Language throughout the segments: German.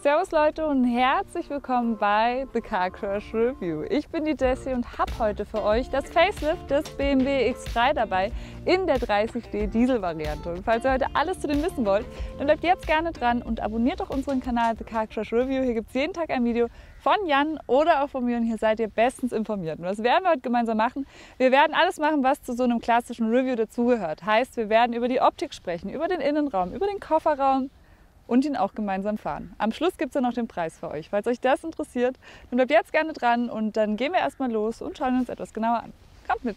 Servus Leute und herzlich willkommen bei The Car Crash Review. Ich bin die Jessie und habe heute für euch das Facelift des BMW X3 dabei in der 30D Diesel Variante. Und falls ihr heute alles zu dem wissen wollt, dann bleibt jetzt gerne dran und abonniert doch unseren Kanal The Car Crash Review. Hier gibt es jeden Tag ein Video von Jan oder auch von mir und hier seid ihr bestens informiert. Und was werden wir heute gemeinsam machen? Wir werden alles machen, was zu so einem klassischen Review dazugehört. Heißt, wir werden über die Optik sprechen, über den Innenraum, über den Kofferraum und ihn auch gemeinsam fahren. Am Schluss gibt es ja noch den Preis für euch. Falls euch das interessiert, dann bleibt jetzt gerne dran und dann gehen wir erstmal los und schauen uns etwas genauer an. Kommt mit!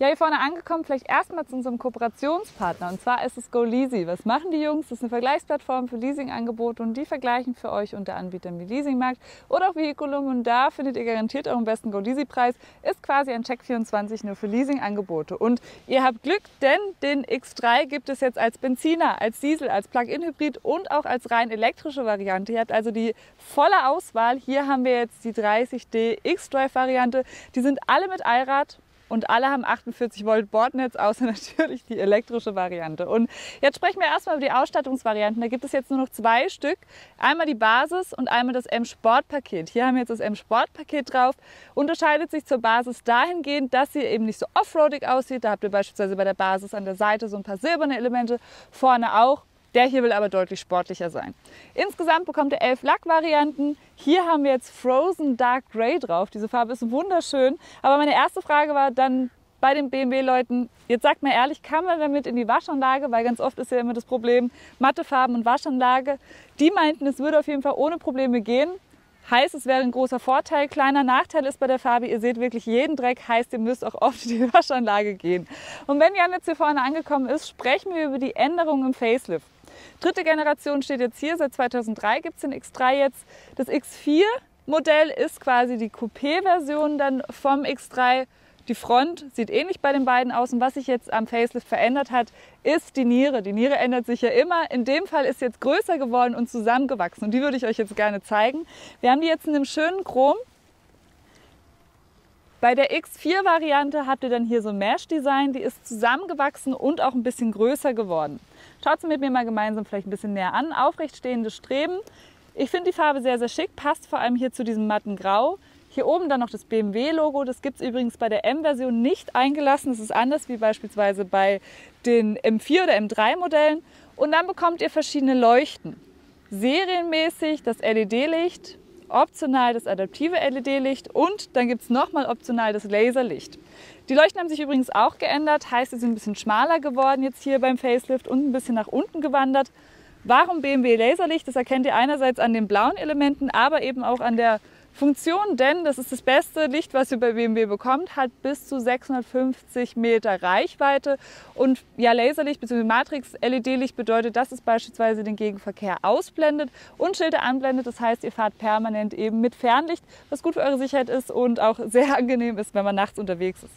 Ja, hier vorne angekommen, vielleicht erstmal zu unserem Kooperationspartner und zwar ist es GoLeasy. Was machen die Jungs? Das ist eine Vergleichsplattform für Leasingangebote und die vergleichen für euch unter Anbietern wie Leasingmarkt oder auch Vehiculum und da findet ihr garantiert euren besten GoLeasy-Preis. Ist quasi ein Check24 nur für Leasingangebote und ihr habt Glück, denn den X3 gibt es jetzt als Benziner, als Diesel, als Plug-in-Hybrid und auch als rein elektrische Variante. Ihr habt also die volle Auswahl. Hier haben wir jetzt die 30D X-Drive-Variante. Die sind alle mit Allrad. Und alle haben 48 Volt Bordnetz, außer natürlich die elektrische Variante. Und jetzt sprechen wir erstmal über die Ausstattungsvarianten. Da gibt es jetzt nur noch zwei Stück. Einmal die Basis und einmal das M-Sport-Paket. Hier haben wir jetzt das M-Sport-Paket drauf. Unterscheidet sich zur Basis dahingehend, dass sie eben nicht so offroadig aussieht. Da habt ihr beispielsweise bei der Basis an der Seite so ein paar silberne Elemente, vorne auch. Der hier will aber deutlich sportlicher sein. Insgesamt bekommt ihr 11 Lackvarianten. Hier haben wir jetzt Frozen Dark Grey drauf. Diese Farbe ist wunderschön. Aber meine erste Frage war dann bei den BMW-Leuten, jetzt sagt mal ehrlich, kann man damit in die Waschanlage? Weil ganz oft ist ja immer das Problem, matte Farben und Waschanlage. Die meinten, es würde auf jeden Fall ohne Probleme gehen. Heißt, es wäre ein großer Vorteil. Kleiner Nachteil ist bei der Farbe, ihr seht wirklich jeden Dreck, heißt, ihr müsst auch oft in die Waschanlage gehen. Und wenn Jan jetzt hier vorne angekommen ist, sprechen wir über die Änderungen im Facelift. Dritte Generation steht jetzt hier, seit 2003 gibt es den X3 jetzt. Das X4-Modell ist quasi die Coupé-Version dann vom X3. Die Front sieht ähnlich bei den beiden aus und was sich jetzt am Facelift verändert hat, ist die Niere. Die Niere ändert sich ja immer. In dem Fall ist sie jetzt größer geworden und zusammengewachsen und die würde ich euch jetzt gerne zeigen. Wir haben die jetzt in einem schönen Chrom. Bei der X4-Variante habt ihr dann hier so ein Mesh-Design, die ist zusammengewachsen und auch ein bisschen größer geworden. Schaut sie mit mir mal gemeinsam vielleicht ein bisschen näher an. Aufrecht stehende Streben. Ich finde die Farbe sehr, sehr schick, passt vor allem hier zu diesem matten Grau. Hier oben dann noch das BMW-Logo, das gibt es übrigens bei der M-Version nicht eingelassen. Das ist anders wie beispielsweise bei den M4 oder M3-Modellen. Und dann bekommt ihr verschiedene Leuchten. Serienmäßig das LED-Licht, optional das adaptive LED-Licht und dann gibt es nochmal optional das Laserlicht. Die Leuchten haben sich übrigens auch geändert, heißt, sie sind ein bisschen schmaler geworden jetzt hier beim Facelift und ein bisschen nach unten gewandert. Warum BMW Laserlicht? Das erkennt ihr einerseits an den blauen Elementen, aber eben auch an der Funktion, denn das ist das beste Licht, was ihr bei BMW bekommt, hat bis zu 650 Meter Reichweite und ja, Laserlicht bzw. Matrix-LED-Licht bedeutet, dass es beispielsweise den Gegenverkehr ausblendet und Schilder anblendet. Das heißt, ihr fahrt permanent eben mit Fernlicht, was gut für eure Sicherheit ist und auch sehr angenehm ist, wenn man nachts unterwegs ist.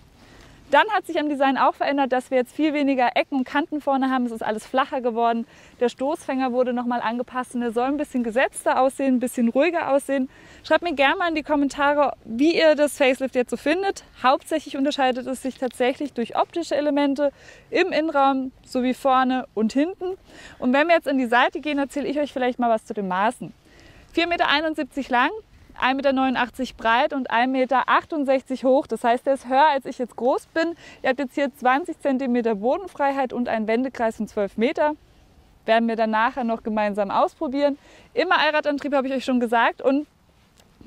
Dann hat sich am Design auch verändert, dass wir jetzt viel weniger Ecken und Kanten vorne haben. Es ist alles flacher geworden. Der Stoßfänger wurde nochmal angepasst und er soll ein bisschen gesetzter aussehen, ein bisschen ruhiger aussehen. Schreibt mir gerne mal in die Kommentare, wie ihr das Facelift jetzt so findet. Hauptsächlich unterscheidet es sich tatsächlich durch optische Elemente im Innenraum sowie vorne und hinten. Und wenn wir jetzt in die Seite gehen, erzähle ich euch vielleicht mal was zu den Maßen. 4,71 Meter lang. 1,89 Meter breit und 1,68 Meter hoch. Das heißt, der ist höher, als ich jetzt groß bin. Ihr habt jetzt hier 20 cm Bodenfreiheit und einen Wendekreis von 12 Meter. Werden wir dann nachher noch gemeinsam ausprobieren. Immer Allradantrieb, habe ich euch schon gesagt. Und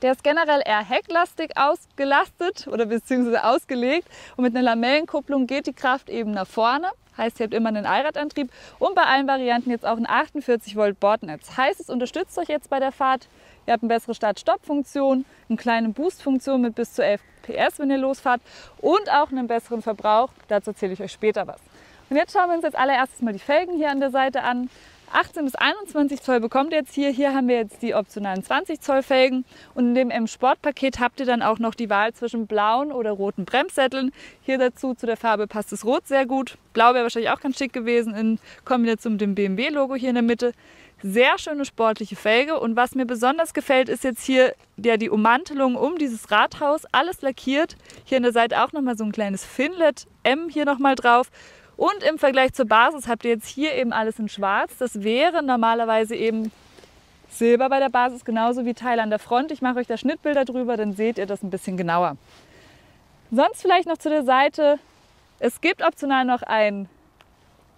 der ist generell eher hecklastig ausgelastet oder beziehungsweise ausgelegt. Und mit einer Lamellenkupplung geht die Kraft eben nach vorne. Heißt, ihr habt immer einen Allradantrieb und bei allen Varianten jetzt auch ein 48 Volt Bordnetz. Heißt, es unterstützt euch jetzt bei der Fahrt. Ihr habt eine bessere Start-Stopp-Funktion, eine kleine Boost-Funktion mit bis zu 11 PS, wenn ihr losfahrt und auch einen besseren Verbrauch. Dazu erzähle ich euch später was. Und jetzt schauen wir uns als allererstes mal die Felgen hier an der Seite an. 18 bis 21 Zoll bekommt ihr jetzt hier. Hier haben wir jetzt die optionalen 20 Zoll Felgen und in dem M-Sport-Paket habt ihr dann auch noch die Wahl zwischen blauen oder roten Bremssätteln. Hier dazu zu der Farbe passt das Rot sehr gut. Blau wäre wahrscheinlich auch ganz schick gewesen in Kombination mit dem BMW-Logo hier in der Mitte. Sehr schöne sportliche Felge und was mir besonders gefällt, ist jetzt hier die Ummantelung um dieses Rathaus. Alles lackiert. Hier an der Seite auch nochmal so ein kleines Finlet M hier nochmal drauf. Und im Vergleich zur Basis habt ihr jetzt hier eben alles in schwarz. Das wäre normalerweise eben Silber bei der Basis, genauso wie Teile an der Front. Ich mache euch da Schnittbilder drüber, dann seht ihr das ein bisschen genauer. Sonst vielleicht noch zu der Seite. Es gibt optional noch ein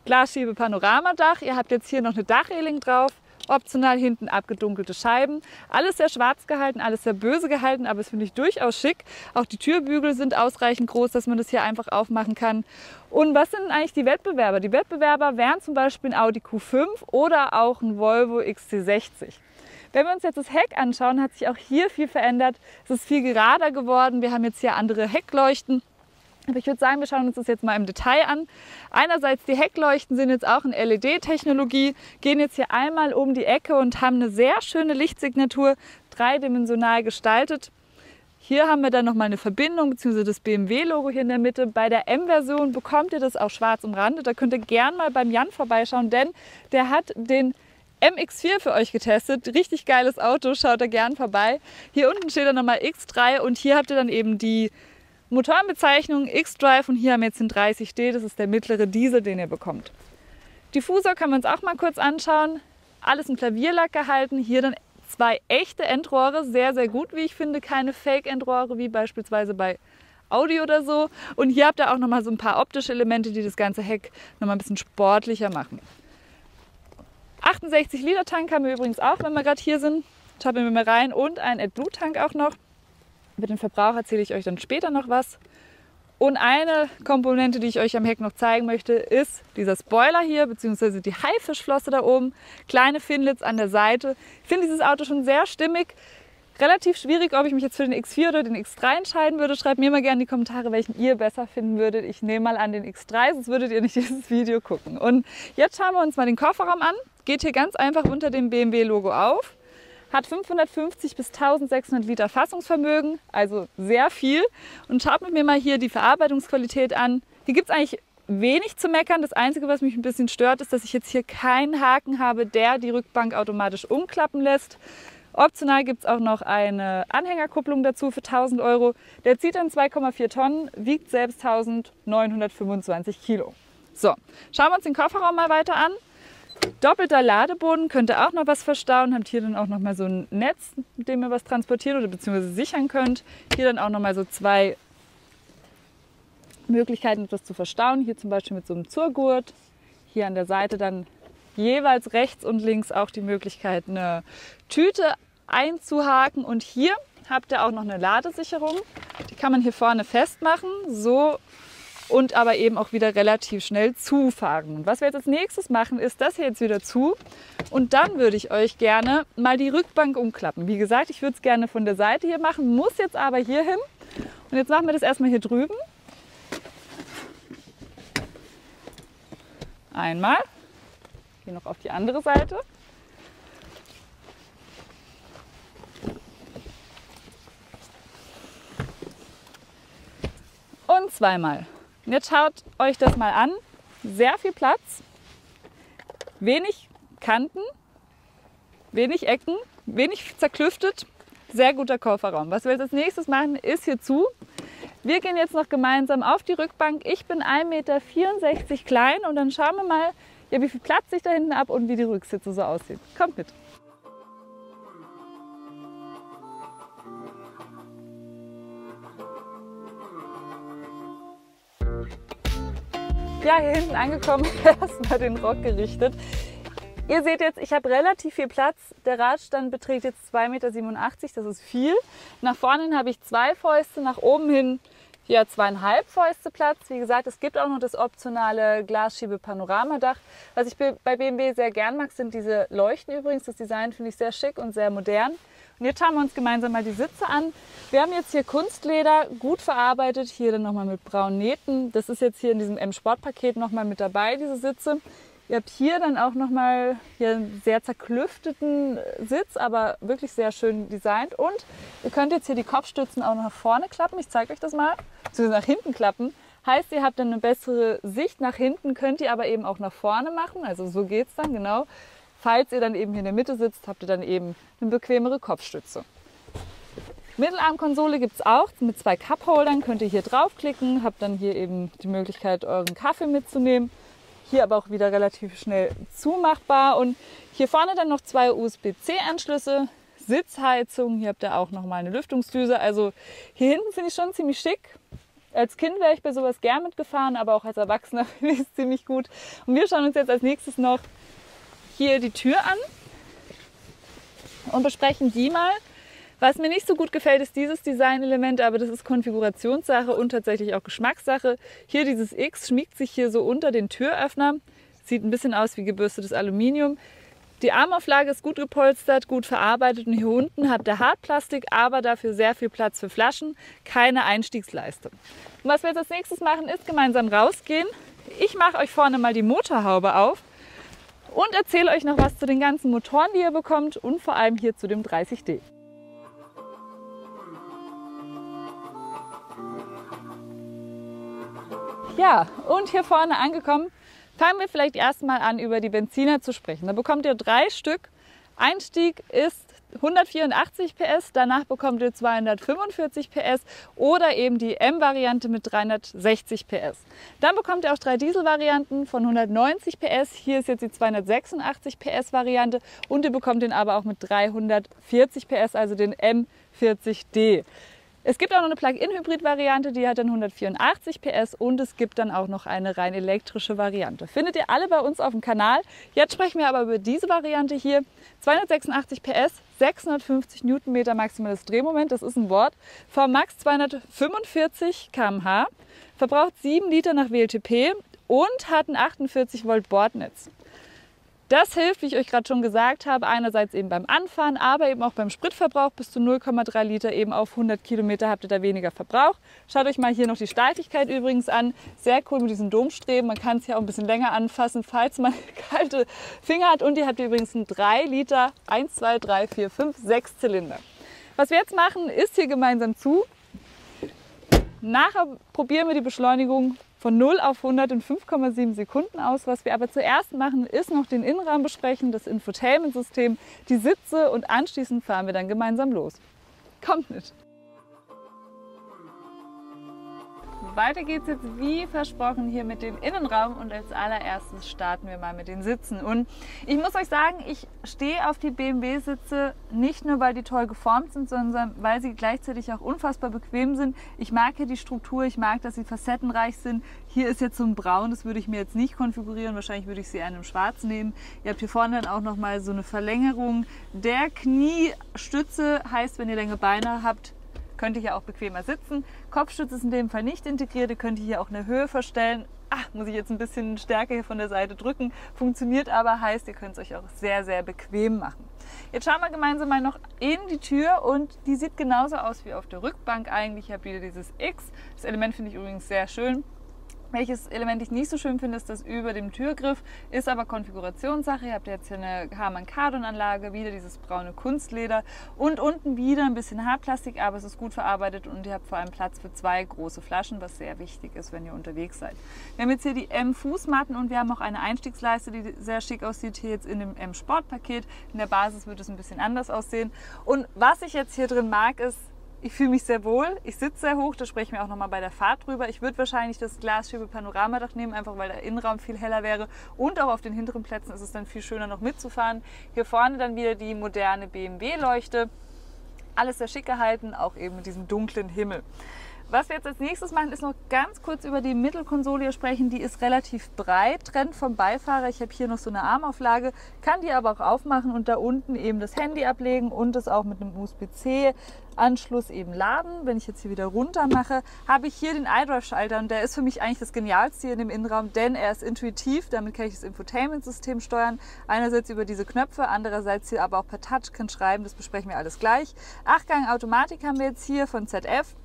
Glasschiebe-Panoramadach. Ihr habt jetzt hier noch eine Dachreling drauf. Optional hinten abgedunkelte Scheiben. Alles sehr schwarz gehalten, alles sehr böse gehalten, aber das finde ich durchaus schick. Auch die Türbügel sind ausreichend groß, dass man das hier einfach aufmachen kann. Und was sind eigentlich die Wettbewerber? Die Wettbewerber wären zum Beispiel ein Audi Q5 oder auch ein Volvo XC60. Wenn wir uns jetzt das Heck anschauen, hat sich auch hier viel verändert. Es ist viel gerader geworden. Wir haben jetzt hier andere Heckleuchten. Aber ich würde sagen, wir schauen uns das jetzt mal im Detail an. Einerseits die Heckleuchten sind jetzt auch in LED-Technologie, gehen jetzt hier einmal um die Ecke und haben eine sehr schöne Lichtsignatur, dreidimensional gestaltet. Hier haben wir dann nochmal eine Verbindung bzw. das BMW-Logo hier in der Mitte. Bei der M-Version bekommt ihr das auch schwarz umrandet. Da könnt ihr gern mal beim Jan vorbeischauen, denn der hat den MX4 für euch getestet. Richtig geiles Auto, schaut da gern vorbei. Hier unten steht dann nochmal X3 und hier habt ihr dann eben die Motorenbezeichnung X-Drive und hier haben wir jetzt den 30D, das ist der mittlere Diesel, den ihr bekommt. Diffusor können wir uns auch mal kurz anschauen. Alles in Klavierlack gehalten. Hier dann zwei echte Endrohre, sehr, sehr gut, wie ich finde. Keine Fake-Endrohre, wie beispielsweise bei Audi oder so. Und hier habt ihr auch nochmal so ein paar optische Elemente, die das ganze Heck nochmal ein bisschen sportlicher machen. 68 Liter Tank haben wir übrigens auch, wenn wir gerade hier sind. Schauen wir mal rein. Und ein AdBlue-Tank auch noch. Über den Verbrauch erzähle ich euch dann später noch was. Und eine Komponente, die ich euch am Heck noch zeigen möchte, ist dieser Spoiler hier, beziehungsweise die Haifischflosse da oben. Kleine Finlits an der Seite. Ich finde dieses Auto schon sehr stimmig. Relativ schwierig, ob ich mich jetzt für den X4 oder den X3 entscheiden würde. Schreibt mir mal gerne in die Kommentare, welchen ihr besser finden würdet. Ich nehme mal an den X3, sonst würdet ihr nicht dieses Video gucken. Und jetzt schauen wir uns mal den Kofferraum an. Geht hier ganz einfach unter dem BMW-Logo auf. Hat 550 bis 1600 Liter Fassungsvermögen, also sehr viel. Und schaut mit mir mal hier die Verarbeitungsqualität an. Hier gibt es eigentlich wenig zu meckern. Das Einzige, was mich ein bisschen stört, ist, dass ich jetzt hier keinen Haken habe, der die Rückbank automatisch umklappen lässt. Optional gibt es auch noch eine Anhängerkupplung dazu für 1000 Euro. Der zieht dann 2,4 Tonnen, wiegt selbst 1925 Kilo. So, schauen wir uns den Kofferraum mal weiter an. Doppelter Ladeboden, könnt ihr auch noch was verstauen. Habt hier dann auch noch mal so ein Netz, mit dem ihr was transportieren oder beziehungsweise sichern könnt. Hier dann auch noch mal so zwei Möglichkeiten, etwas zu verstauen. Hier zum Beispiel mit so einem Zurgurt. Hier an der Seite dann jeweils rechts und links auch die Möglichkeit, eine Tüte einzuhaken. Und hier habt ihr auch noch eine Ladesicherung. Die kann man hier vorne festmachen. So. Und aber eben auch wieder relativ schnell zufahren. Und was wir jetzt als nächstes machen, ist das hier jetzt wieder zu. Und dann würde ich euch gerne mal die Rückbank umklappen. Wie gesagt, ich würde es gerne von der Seite hier machen, muss jetzt aber hier hin. Und jetzt machen wir das erstmal hier drüben. Einmal. Hier noch auf die andere Seite. Und zweimal. Und jetzt schaut euch das mal an. Sehr viel Platz, wenig Kanten, wenig Ecken, wenig zerklüftet. Sehr guter Kofferraum. Was wir jetzt als nächstes machen, ist hier zu. Wir gehen jetzt noch gemeinsam auf die Rückbank. Ich bin 1,64 Meter klein und dann schauen wir mal, ja, wie viel Platz ich da hinten habe und wie die Rücksitze so aussehen. Kommt mit! Ja, hier hinten angekommen, erstmal den Rock gerichtet. Ihr seht jetzt, ich habe relativ viel Platz. Der Radstand beträgt jetzt 2,87 Meter, das ist viel. Nach vorne hin habe ich 2 Fäuste, nach oben hin, Hier 2,5 Fäuste Platz. Wie gesagt, es gibt auch noch das optionale Glasschiebe-Panoramadach. Was ich bei BMW sehr gern mag, sind diese Leuchten übrigens. Das Design finde ich sehr schick und sehr modern. Und jetzt schauen wir uns gemeinsam mal die Sitze an. Wir haben jetzt hier Kunstleder, gut verarbeitet, hier dann nochmal mit braunen Nähten. Das ist jetzt hier in diesem M-Sport-Paket nochmal mit dabei, diese Sitze. Ihr habt hier dann auch nochmal einen sehr zerklüfteten Sitz, aber wirklich sehr schön designt. Und ihr könnt jetzt hier die Kopfstützen auch nach vorne klappen. Ich zeige euch das mal. Beziehungsweise nach hinten klappen. Heißt, ihr habt dann eine bessere Sicht nach hinten, könnt ihr aber eben auch nach vorne machen. Also so geht es dann, genau. Falls ihr dann eben hier in der Mitte sitzt, habt ihr dann eben eine bequemere Kopfstütze. Mittelarmkonsole gibt es auch mit 2 Cupholdern. Könnt ihr hier draufklicken, habt dann hier eben die Möglichkeit, euren Kaffee mitzunehmen. Hier aber auch wieder relativ schnell zumachbar. Und hier vorne dann noch 2 USB-C-Anschlüsse, Sitzheizung. Hier habt ihr auch nochmal eine Lüftungsdüse. Also hier hinten finde ich schon ziemlich schick. Als Kind wäre ich bei sowas gern mitgefahren, aber auch als Erwachsener finde ich es ziemlich gut. Und wir schauen uns jetzt als nächstes noch hier die Tür an und besprechen die mal. Was mir nicht so gut gefällt, ist dieses Designelement, aber das ist Konfigurationssache und tatsächlich auch Geschmackssache. Hier dieses X schmiegt sich hier so unter den Türöffner. Sieht ein bisschen aus wie gebürstetes Aluminium. Die Armauflage ist gut gepolstert, gut verarbeitet und hier unten habt ihr Hartplastik, aber dafür sehr viel Platz für Flaschen, keine Einstiegsleiste. Und was wir jetzt als nächstes machen, ist gemeinsam rausgehen. Ich mache euch vorne mal die Motorhaube auf und erzähle euch noch was zu den ganzen Motoren, die ihr bekommt und vor allem hier zu dem 30D. Ja, und hier vorne angekommen, fangen wir vielleicht erstmal an, über die Benziner zu sprechen. Da bekommt ihr 3 Stück. Einstieg ist 184 PS, danach bekommt ihr 245 PS oder eben die M-Variante mit 360 PS. Dann bekommt ihr auch 3 Diesel-Varianten von 190 PS. Hier ist jetzt die 286 PS-Variante und ihr bekommt den aber auch mit 340 PS, also den M40D. Es gibt auch noch eine Plug-in-Hybrid-Variante, die hat dann 184 PS und es gibt dann auch noch eine rein elektrische Variante. Findet ihr alle bei uns auf dem Kanal. Jetzt sprechen wir aber über diese Variante hier. 286 PS, 650 Newtonmeter maximales Drehmoment, das ist ein Wort. VMAX 245 km/h, verbraucht 7 Liter nach WLTP und hat ein 48 Volt Bordnetz. Das hilft, wie ich euch gerade schon gesagt habe, einerseits eben beim Anfahren, aber eben auch beim Spritverbrauch. Bis zu 0,3 Liter eben auf 100 Kilometer habt ihr da weniger Verbrauch. Schaut euch mal hier noch die Steifigkeit übrigens an. Sehr cool mit diesen Domstreben. Man kann es hier auch ein bisschen länger anfassen, falls man kalte Finger hat. Und ihr habt übrigens einen 3 Liter, 1, 2, 3, 4, 5, 6 Zylinder. Was wir jetzt machen, ist hier gemeinsam zu. Nachher probieren wir die Beschleunigung von 0 auf 100 in 5,7 Sekunden aus. Was wir aber zuerst machen, ist noch den Innenraum besprechen, das Infotainment-System, die Sitze und anschließend fahren wir dann gemeinsam los. Kommt mit! Weiter geht es jetzt wie versprochen hier mit dem Innenraum und als allererstes starten wir mal mit den Sitzen. Und ich muss euch sagen, ich stehe auf die BMW-Sitze nicht nur, weil die toll geformt sind, sondern weil sie gleichzeitig auch unfassbar bequem sind. Ich mag hier die Struktur, ich mag, dass sie facettenreich sind. Hier ist jetzt so ein Braun, das würde ich mir jetzt nicht konfigurieren, wahrscheinlich würde ich sie eher in einem Schwarz nehmen. Ihr habt hier vorne dann auch nochmal so eine Verlängerung der Kniestütze, heißt, wenn ihr längere Beine habt, könnt ihr hier auch bequemer sitzen. Kopfstütze ist in dem Fall nicht integriert, ihr könnt hier auch eine Höhe verstellen. Muss ich jetzt ein bisschen stärker hier von der Seite drücken. Funktioniert aber, heißt, ihr könnt es euch auch sehr, sehr bequem machen. Jetzt schauen wir gemeinsam mal noch in die Tür und die sieht genauso aus wie auf der Rückbank eigentlich. Ich habe wieder dieses X. Das Element finde ich übrigens sehr schön. Welches Element ich nicht so schön finde, ist das über dem Türgriff, ist aber Konfigurationssache. Ihr habt jetzt hier eine Harman-Kardon-Anlage, wieder dieses braune Kunstleder und unten wieder ein bisschen Hartplastik, aber es ist gut verarbeitet und ihr habt vor allem Platz für 2 große Flaschen, was sehr wichtig ist, wenn ihr unterwegs seid. Wir haben jetzt hier die M-Fußmatten und wir haben auch eine Einstiegsleiste, die sehr schick aussieht, hier jetzt in dem M-Sport-Paket. In der Basis wird es ein bisschen anders aussehen. Und was ich jetzt hier drin mag, ist, ich fühle mich sehr wohl, ich sitze sehr hoch, da sprechen wir auch nochmal bei der Fahrt drüber. Ich würde wahrscheinlich das Glasschiebe-Panoramadach nehmen, einfach weil der Innenraum viel heller wäre und auch auf den hinteren Plätzen ist es dann viel schöner noch mitzufahren. Hier vorne dann wieder die moderne BMW-Leuchte, alles sehr schick gehalten, auch eben mit diesem dunklen Himmel. Was wir jetzt als nächstes machen, ist noch ganz kurz über die Mittelkonsole sprechen. Die ist relativ breit, trennt vom Beifahrer. Ich habe hier noch so eine Armauflage, kann die aber auch aufmachen und da unten eben das Handy ablegen und es auch mit einem USB-C-Anschluss eben laden. Wenn ich jetzt hier wieder runter mache, habe ich hier den iDrive-Schalter und der ist für mich eigentlich das Genialste hier in dem Innenraum, denn er ist intuitiv. Damit kann ich das Infotainment-System steuern. Einerseits über diese Knöpfe, andererseits hier aber auch per Touch, kann schreiben, das besprechen wir alles gleich. 8-Gang-Automatik haben wir jetzt hier von ZF.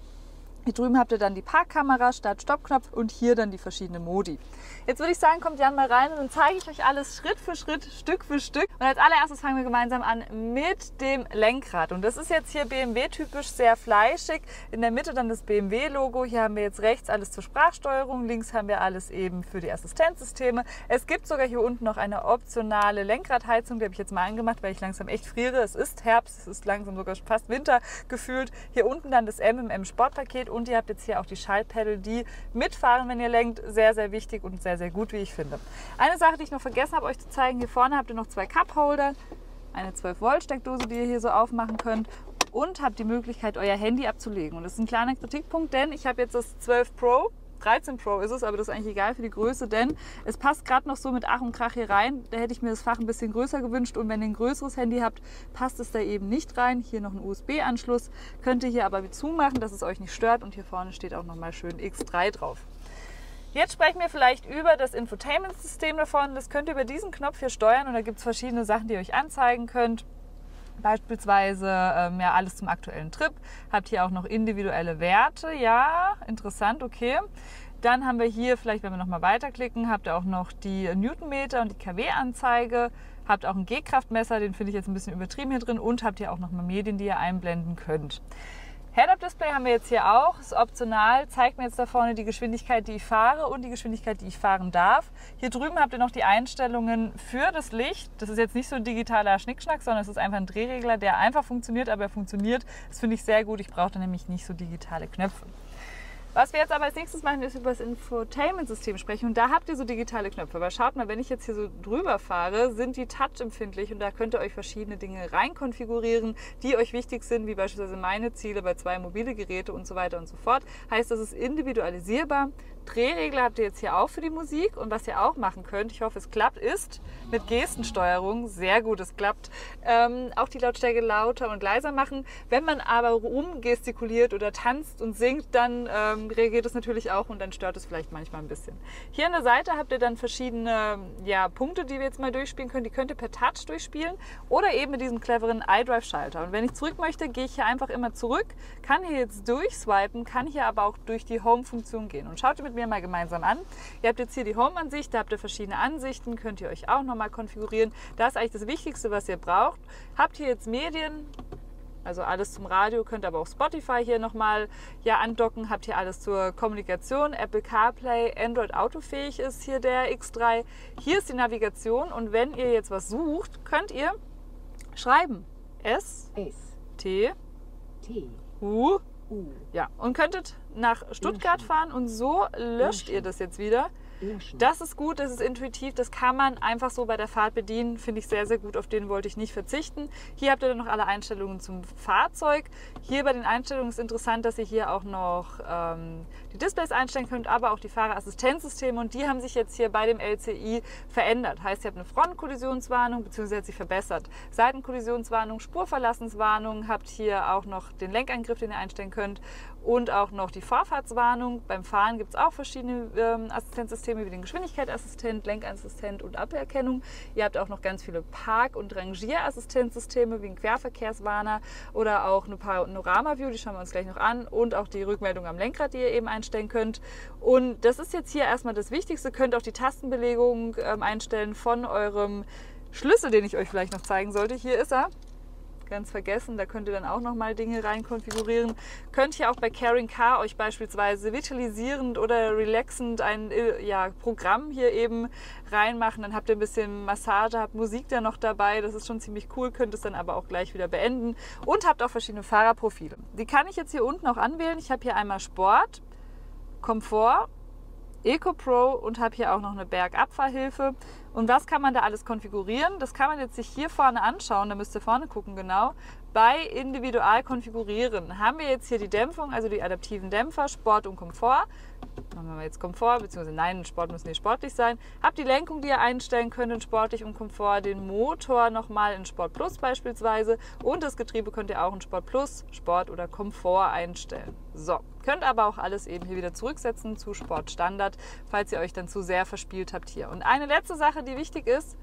Hier drüben habt ihr dann die Parkkamera, Start-Stopp-Knopf und hier dann die verschiedenen Modi. Jetzt würde ich sagen, kommt Jan mal rein und dann zeige ich euch alles Schritt für Schritt, Stück für Stück. Und als allererstes fangen wir gemeinsam an mit dem Lenkrad. Und das ist jetzt hier BMW-typisch, sehr fleischig. In der Mitte dann das BMW-Logo. Hier haben wir jetzt rechts alles zur Sprachsteuerung, links haben wir alles eben für die Assistenzsysteme. Es gibt sogar hier unten noch eine optionale Lenkradheizung, die habe ich jetzt mal angemacht, weil ich langsam echt friere. Es ist Herbst, es ist langsam sogar fast Winter gefühlt. Hier unten dann das M-Sportpaket. Und ihr habt jetzt hier auch die Schaltpedal, die mitfahren, wenn ihr lenkt. Sehr, sehr wichtig und sehr, sehr gut, wie ich finde. Eine Sache, die ich noch vergessen habe, euch zu zeigen. Hier vorne habt ihr noch 2 Cup-Holder, eine 12-Volt-Steckdose, die ihr hier so aufmachen könnt. Und habt die Möglichkeit, euer Handy abzulegen. Und das ist ein kleiner Kritikpunkt, denn ich habe jetzt das 12 Pro. 13 Pro ist es, aber das ist eigentlich egal für die Größe, denn es passt gerade noch so mit Ach und Krach hier rein. Da hätte ich mir das Fach ein bisschen größer gewünscht und wenn ihr ein größeres Handy habt, passt es da eben nicht rein. Hier noch ein USB-Anschluss, könnt ihr hier aber mit zumachen, dass es euch nicht stört und hier vorne steht auch nochmal schön X3 drauf. Jetzt sprechen wir vielleicht über das Infotainment-System davon. Das könnt ihr über diesen Knopf hier steuern und da gibt es verschiedene Sachen, die ihr euch anzeigen könnt. Beispielsweise ja, alles zum aktuellen Trip. Habt hier auch noch individuelle Werte. Ja, interessant, okay. Dann haben wir hier, vielleicht wenn wir noch mal weiterklicken, habt ihr auch noch die Newtonmeter und die kW-Anzeige. Habt auch ein G-Kraftmesser, den finde ich jetzt ein bisschen übertrieben hier drin. Und habt hier auch noch mal Medien, die ihr einblenden könnt. Head-Up-Display haben wir jetzt hier auch, ist optional, zeigt mir jetzt da vorne die Geschwindigkeit, die ich fahre und die Geschwindigkeit, die ich fahren darf. Hier drüben habt ihr noch die Einstellungen für das Licht. Das ist jetzt nicht so ein digitaler Schnickschnack, sondern es ist einfach ein Drehregler, der einfach funktioniert, aber er funktioniert. Das finde ich sehr gut, ich brauche da nämlich nicht so digitale Knöpfe. Was wir jetzt aber als nächstes machen, ist über das Infotainment-System sprechen und da habt ihr so digitale Knöpfe. Aber schaut mal, wenn ich jetzt hier so drüber fahre, sind die touchempfindlich und da könnt ihr euch verschiedene Dinge rein konfigurieren, die euch wichtig sind, wie beispielsweise meine Ziele bei 2 mobile Geräte und so weiter und so fort. Heißt, das ist individualisierbar. Drehregler habt ihr jetzt hier auch für die Musik und was ihr auch machen könnt, ich hoffe es klappt, ist mit Gestensteuerung, sehr gut, es klappt, auch die Lautstärke lauter und leiser machen. Wenn man aber rumgestikuliert oder tanzt und singt, dann reagiert es natürlich auch und dann stört es vielleicht manchmal ein bisschen. Hier an der Seite habt ihr dann verschiedene Punkte, die wir jetzt mal durchspielen können, die könnt ihr per Touch durchspielen oder eben mit diesem cleveren iDrive-Schalter. Und wenn ich zurück möchte, gehe ich hier einfach immer zurück, kann hier jetzt durchswipen, kann hier aber auch durch die Home-Funktion gehen. Und schaut mit mir mal gemeinsam an. Ihr habt jetzt hier die Home-Ansicht, da habt ihr verschiedene Ansichten, könnt ihr euch auch nochmal konfigurieren. Das ist eigentlich das Wichtigste, was ihr braucht. Habt hier jetzt Medien, also alles zum Radio, könnt aber auch Spotify hier nochmal andocken. Habt hier alles zur Kommunikation, Apple CarPlay, Android autofähig ist hier der X3. Hier ist die Navigation und wenn ihr jetzt was sucht, könnt ihr schreiben. S-T-U. Ja, und könntet nach Stuttgart fahren und so löscht ihr das jetzt wieder. Das ist gut, das ist intuitiv, das kann man einfach so bei der Fahrt bedienen, finde ich sehr, sehr gut, auf den wollte ich nicht verzichten. Hier habt ihr dann noch alle Einstellungen zum Fahrzeug. Hier bei den Einstellungen ist interessant, dass ihr hier auch noch die Displays einstellen könnt, aber auch die Fahrerassistenzsysteme und die haben sich jetzt hier bei dem LCI verändert. Heißt, ihr habt eine Frontkollisionswarnung bzw. hat sie verbessert. Seitenkollisionswarnung, Spurverlassenswarnung, habt hier auch noch den Lenkangriff, den ihr einstellen könnt und auch noch die Vorfahrtswarnung. Beim Fahren gibt es auch verschiedene Assistenzsysteme wie den Geschwindigkeitsassistent, Lenkassistent und Ampellerkennung. Ihr habt auch noch ganz viele Park- und Rangierassistenzsysteme wie ein Querverkehrswarner oder auch eine Panorama-View, die schauen wir uns gleich noch an und auch die Rückmeldung am Lenkrad, die ihr eben einstellen könnt. Und das ist jetzt hier erstmal das Wichtigste. Ihr könnt auch die Tastenbelegung einstellen von eurem Schlüssel, den ich euch vielleicht noch zeigen sollte. Hier ist er. Ganz vergessen, da könnt ihr dann auch noch mal Dinge rein konfigurieren. Könnt ihr auch bei Caring Car euch beispielsweise vitalisierend oder relaxend ein Programm hier eben reinmachen. Dann habt ihr ein bisschen Massage, habt Musik da noch dabei. Das ist schon ziemlich cool, könnt es dann aber auch gleich wieder beenden. Und habt auch verschiedene Fahrerprofile. Die kann ich jetzt hier unten auch anwählen. Ich habe hier einmal Sport, Komfort, Eco Pro und habe hier auch noch eine Bergabfahrhilfe. Und was kann man da alles konfigurieren? Das kann man jetzt sich hier vorne anschauen, da müsst ihr vorne gucken genau. Bei Individual konfigurieren haben wir jetzt hier die Dämpfung, also die adaptiven Dämpfer, Sport und Komfort. Machen wir mal jetzt Komfort, beziehungsweise nein, Sport muss nicht sportlich sein. Habt die Lenkung, die ihr einstellen könnt in sportlich und Komfort, den Motor nochmal in Sport Plus beispielsweise und das Getriebe könnt ihr auch in Sport Plus, Sport oder Komfort einstellen. So, könnt aber auch alles eben hier wieder zurücksetzen zu Sport Standard, falls ihr euch dann zu sehr verspielt habt hier. Und eine letzte Sache, die wichtig ist,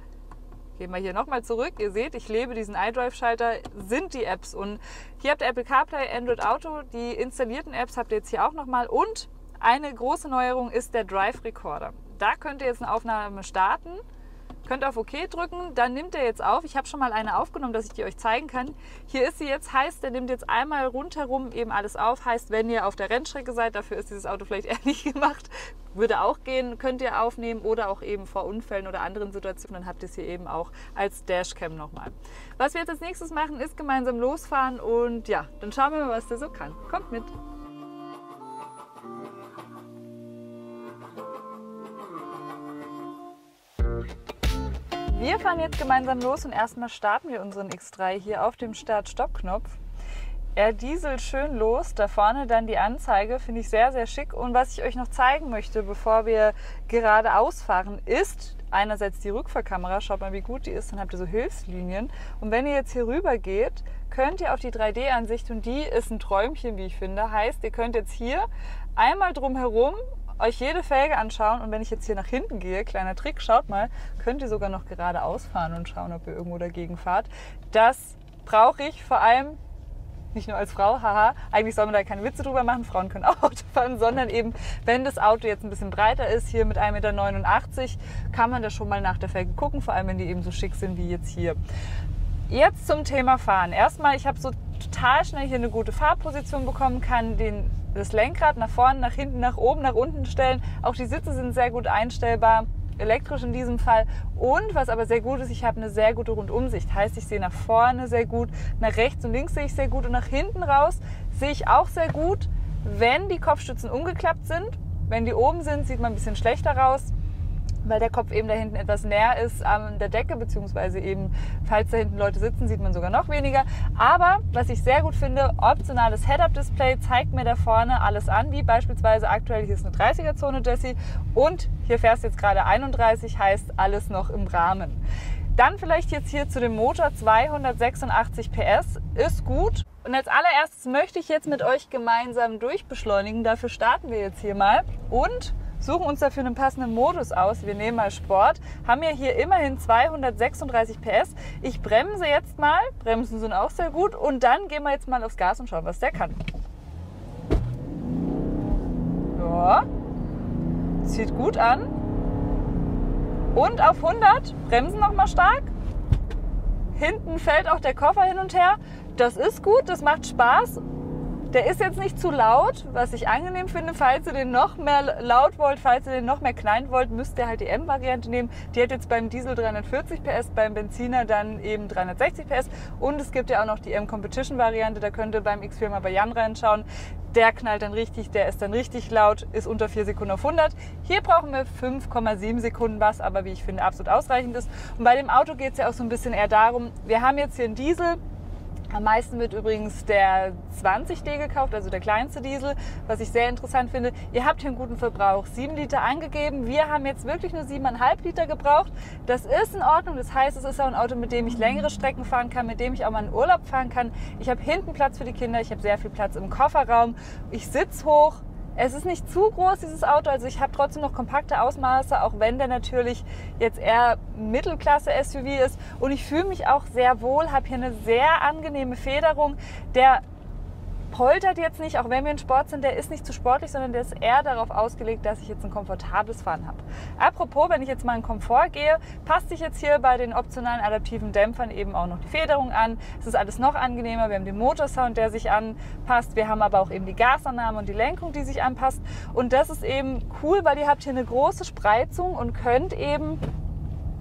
gehen wir hier nochmal zurück. Ihr seht, ich lebe diesen iDrive-Schalter, sind die Apps. Und hier habt ihr Apple CarPlay, Android Auto. Die installierten Apps habt ihr jetzt hier auch nochmal. Und eine große Neuerung ist der Drive Recorder. Da könnt ihr jetzt eine Aufnahme starten. Könnt auf OK drücken, dann nimmt er jetzt auf. Ich habe schon mal eine aufgenommen, dass ich die euch zeigen kann. Hier ist sie jetzt, heißt, der nimmt jetzt einmal rundherum eben alles auf. Heißt, wenn ihr auf der Rennstrecke seid, dafür ist dieses Auto vielleicht eher nicht gemacht, würde auch gehen, könnt ihr aufnehmen oder auch eben vor Unfällen oder anderen Situationen. Dann habt ihr es hier eben auch als Dashcam nochmal. Was wir jetzt als nächstes machen, ist gemeinsam losfahren und ja, dann schauen wir mal, was der so kann. Kommt mit! Wir fahren jetzt gemeinsam los und erstmal starten wir unseren X3 hier auf dem Start-Stopp-Knopf. Er dieselt schön los, da vorne dann die Anzeige, finde ich sehr, sehr schick. Und was ich euch noch zeigen möchte, bevor wir geradeaus fahren, ist einerseits die Rückfahrkamera. Schaut mal, wie gut die ist, dann habt ihr so Hilfslinien. Und wenn ihr jetzt hier rüber geht, könnt ihr auf die 3D-Ansicht, und die ist ein Träumchen, wie ich finde. Heißt, ihr könnt jetzt hier einmal drumherum euch jede Felge anschauen und wenn ich jetzt hier nach hinten gehe, kleiner Trick, schaut mal, könnt ihr sogar noch geradeaus fahren und schauen, ob ihr irgendwo dagegen fahrt. Das brauche ich vor allem nicht nur als Frau, haha, eigentlich soll man da keine Witze drüber machen, Frauen können auch Auto fahren, sondern eben, wenn das Auto jetzt ein bisschen breiter ist, hier mit 1,89 Meter, kann man da schon mal nach der Felge gucken, vor allem wenn die eben so schick sind wie jetzt hier. Jetzt zum Thema Fahren. Erstmal, ich habe so total schnell hier eine gute Fahrposition bekommen, kann das Lenkrad nach vorne, nach hinten, nach oben, nach unten stellen. Auch die Sitze sind sehr gut einstellbar, elektrisch in diesem Fall. Und was aber sehr gut ist, ich habe eine sehr gute Rundumsicht. Heißt, ich sehe nach vorne sehr gut, nach rechts und links sehe ich sehr gut und nach hinten raus sehe ich auch sehr gut, wenn die Kopfstützen umgeklappt sind. Wenn die oben sind, sieht man ein bisschen schlechter raus, weil der Kopf eben da hinten etwas näher ist an der Decke, beziehungsweise eben, falls da hinten Leute sitzen, sieht man sogar noch weniger. Aber was ich sehr gut finde, optionales Head-Up-Display zeigt mir da vorne alles an, wie beispielsweise aktuell, hier ist eine 30er-Zone, Jessie, und hier fährst du jetzt gerade 31, heißt alles noch im Rahmen. Dann vielleicht jetzt hier zu dem Motor, 286 PS, ist gut. Und als allererstes möchte ich jetzt mit euch gemeinsam durchbeschleunigen, dafür starten wir jetzt hier mal und suchen uns dafür einen passenden Modus aus. Wir nehmen mal Sport, haben ja hier immerhin 236 PS. Ich bremse jetzt mal, Bremsen sind auch sehr gut und dann gehen wir jetzt mal aufs Gas und schauen, was der kann. Ja, zieht gut an. Und auf 100, bremsen nochmal stark. Hinten fällt auch der Koffer hin und her. Das ist gut, das macht Spaß. Der ist jetzt nicht zu laut, was ich angenehm finde. Falls ihr den noch mehr laut wollt, falls ihr den noch mehr klein wollt, müsst ihr halt die M-Variante nehmen. Die hat jetzt beim Diesel 340 PS, beim Benziner dann eben 360 PS. Und es gibt ja auch noch die M-Competition-Variante, da könnt ihr beim X4 mal bei Jan reinschauen. Der knallt dann richtig, der ist dann richtig laut, ist unter 4 Sekunden auf 100. Hier brauchen wir 5,7 Sekunden, was aber, wie ich finde, absolut ausreichend ist. Und bei dem Auto geht es ja auch so ein bisschen eher darum, wir haben jetzt hier einen Diesel. Am meisten wird übrigens der 20D gekauft, also der kleinste Diesel, was ich sehr interessant finde. Ihr habt hier einen guten Verbrauch, 7 Liter angegeben. Wir haben jetzt wirklich nur 7,5 Liter gebraucht. Das ist in Ordnung, das heißt, es ist auch ein Auto, mit dem ich längere Strecken fahren kann, mit dem ich auch mal in Urlaub fahren kann. Ich habe hinten Platz für die Kinder, ich habe sehr viel Platz im Kofferraum, ich sitze hoch. Es ist nicht zu groß, dieses Auto, also ich habe trotzdem noch kompakte Ausmaße, auch wenn der natürlich jetzt eher Mittelklasse-SUV ist. Und ich fühle mich auch sehr wohl, habe hier eine sehr angenehme Federung. Der poltert jetzt nicht, auch wenn wir in Sport sind, der ist nicht zu sportlich, sondern der ist eher darauf ausgelegt, dass ich jetzt ein komfortables Fahren habe. Apropos, wenn ich jetzt mal in Komfort gehe, passt sich jetzt hier bei den optionalen adaptiven Dämpfern eben auch noch die Federung an. Es ist alles noch angenehmer, wir haben den Motorsound, der sich anpasst, wir haben aber auch eben die Gasannahme und die Lenkung, die sich anpasst. Und das ist eben cool, weil ihr habt hier eine große Spreizung und könnt eben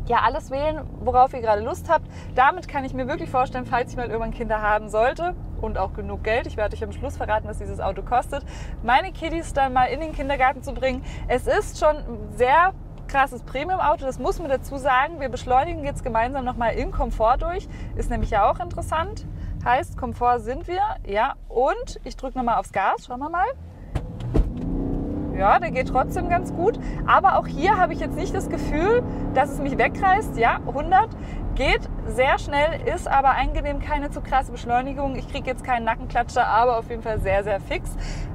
ja alles wählen, worauf ihr gerade Lust habt. Damit kann ich mir wirklich vorstellen, falls ich mal irgendwann Kinder haben sollte und auch genug Geld, ich werde euch am Schluss verraten, was dieses Auto kostet, meine Kiddies dann mal in den Kindergarten zu bringen. Es ist schon sehr krasses Premium-Auto, das muss man dazu sagen. Wir beschleunigen jetzt gemeinsam nochmal in Komfort durch, ist nämlich ja auch interessant. Heißt, Komfort sind wir, ja, und ich drücke nochmal aufs Gas, schauen wir mal. Ja, der geht trotzdem ganz gut, aber auch hier habe ich jetzt nicht das Gefühl, dass es mich wegreißt. Ja, 100 geht sehr schnell, ist aber angenehm, keine zu krasse Beschleunigung. Ich kriege jetzt keinen Nackenklatscher, aber auf jeden Fall sehr, sehr fix.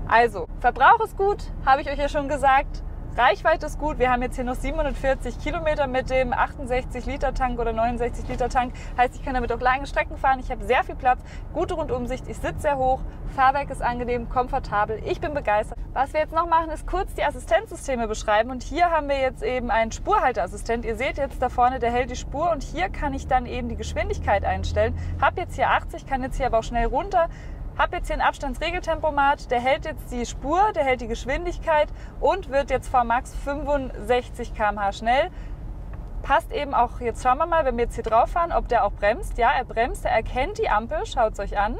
Also, Verbrauch ist gut, habe ich euch ja schon gesagt. Reichweite ist gut. Wir haben jetzt hier noch 740 Kilometer mit dem 68 Liter Tank oder 69 Liter Tank. Heißt, ich kann damit auch lange Strecken fahren. Ich habe sehr viel Platz, gute Rundumsicht. Ich sitze sehr hoch. Fahrwerk ist angenehm, komfortabel. Ich bin begeistert. Was wir jetzt noch machen, ist kurz die Assistenzsysteme beschreiben. Und hier haben wir jetzt eben einen Spurhalteassistent. Ihr seht jetzt da vorne, der hält die Spur. Und hier kann ich dann eben die Geschwindigkeit einstellen. Habe jetzt hier 80, kann jetzt hier aber auch schnell runter. Habe jetzt hier einen Abstandsregeltempomat, der hält jetzt die Spur, der hält die Geschwindigkeit und wird jetzt Vmax 65 km/h schnell. Passt eben auch, jetzt schauen wir mal, wenn wir jetzt hier drauf fahren, ob der auch bremst. Ja, er bremst, er erkennt die Ampel, schaut es euch an.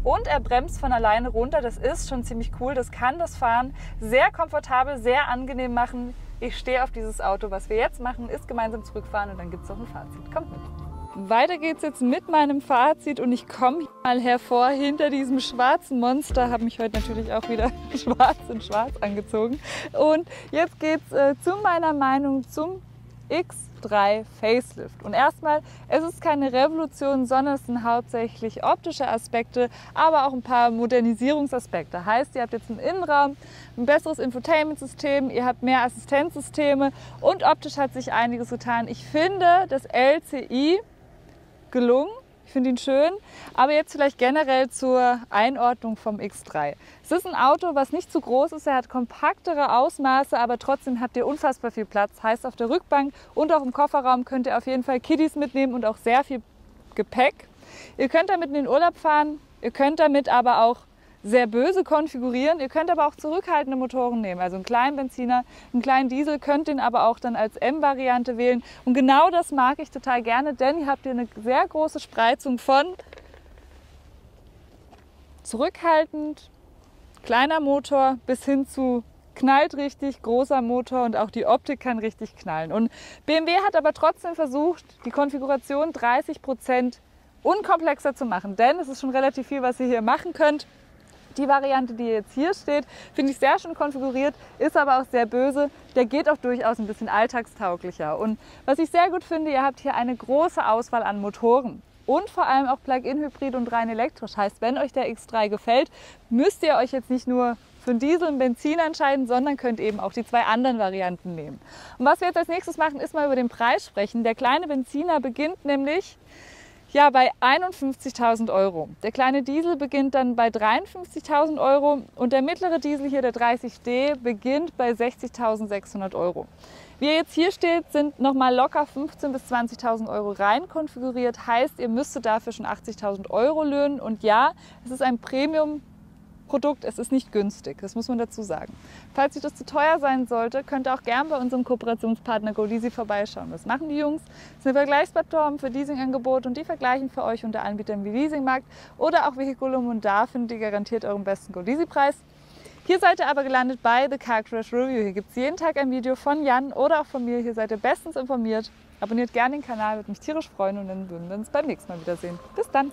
Und er bremst von alleine runter, das ist schon ziemlich cool, das kann das Fahren sehr komfortabel, sehr angenehm machen. Ich stehe auf dieses Auto. Was wir jetzt machen, ist gemeinsam zurückfahren und dann gibt es auch ein Fazit. Kommt mit. Weiter geht's jetzt mit meinem Fazit und ich komme mal hervor hinter diesem schwarzen Monster. Habe mich heute natürlich auch wieder schwarz in schwarz angezogen. Und jetzt geht's zu meiner Meinung zum X3 Facelift. Und erstmal, es ist keine Revolution, sondern es sind hauptsächlich optische Aspekte, aber auch ein paar Modernisierungsaspekte. Heißt, ihr habt jetzt im Innenraum ein besseres Infotainment-System, ihr habt mehr Assistenzsysteme und optisch hat sich einiges getan. Ich finde, das LCI gelungen. Ich finde ihn schön, aber jetzt vielleicht generell zur Einordnung vom X3. Es ist ein Auto, was nicht zu groß ist, er hat kompaktere Ausmaße, aber trotzdem habt ihr unfassbar viel Platz. Heißt, auf der Rückbank und auch im Kofferraum könnt ihr auf jeden Fall Kiddies mitnehmen und auch sehr viel Gepäck. Ihr könnt damit in den Urlaub fahren, ihr könnt damit aber auch sehr böse konfigurieren. Ihr könnt aber auch zurückhaltende Motoren nehmen, also einen kleinen Benziner, einen kleinen Diesel, könnt den aber auch dann als M-Variante wählen. Und genau das mag ich total gerne, denn ihr habt hier eine sehr große Spreizung von zurückhaltend, kleiner Motor bis hin zu knallt richtig, großer Motor und auch die Optik kann richtig knallen. Und BMW hat aber trotzdem versucht, die Konfiguration 30% unkomplexer zu machen, denn es ist schon relativ viel, was ihr hier machen könnt. Die Variante, die jetzt hier steht, finde ich sehr schön konfiguriert, ist aber auch sehr böse. Der geht auch durchaus ein bisschen alltagstauglicher. Und was ich sehr gut finde, ihr habt hier eine große Auswahl an Motoren. Und vor allem auch Plug-in-Hybrid und rein elektrisch. Heißt, wenn euch der X3 gefällt, müsst ihr euch jetzt nicht nur für einen Diesel und Benzin entscheiden, sondern könnt eben auch die zwei anderen Varianten nehmen. Und was wir jetzt als nächstes machen, ist mal über den Preis sprechen. Der kleine Benziner beginnt nämlich bei 51.000 €. Der kleine Diesel beginnt dann bei 53.000 € und der mittlere Diesel hier, der 30D, beginnt bei 60.600 €. Wie er jetzt hier steht, sind nochmal locker 15.000 bis 20.000 € rein konfiguriert. Heißt, ihr müsstet dafür schon 80.000 € löhnen. Und ja, es ist ein Premium-Produkt, es ist nicht günstig, das muss man dazu sagen. Falls euch das zu teuer sein sollte, könnt ihr auch gerne bei unserem Kooperationspartner GoLeasy vorbeischauen. Was machen die Jungs? Das ist eine Vergleichsplattform für Leasingangebote und die vergleichen für euch unter Anbietern wie Leasingmarkt oder auch Vehiculum und da findet ihr garantiert euren besten GoLeasy-Preis. Hier seid ihr aber gelandet bei The Car Crash Review. Hier gibt es jeden Tag ein Video von Jan oder auch von mir. Hier seid ihr bestens informiert. Abonniert gerne den Kanal, würde mich tierisch freuen und dann würden wir uns beim nächsten Mal wiedersehen. Bis dann!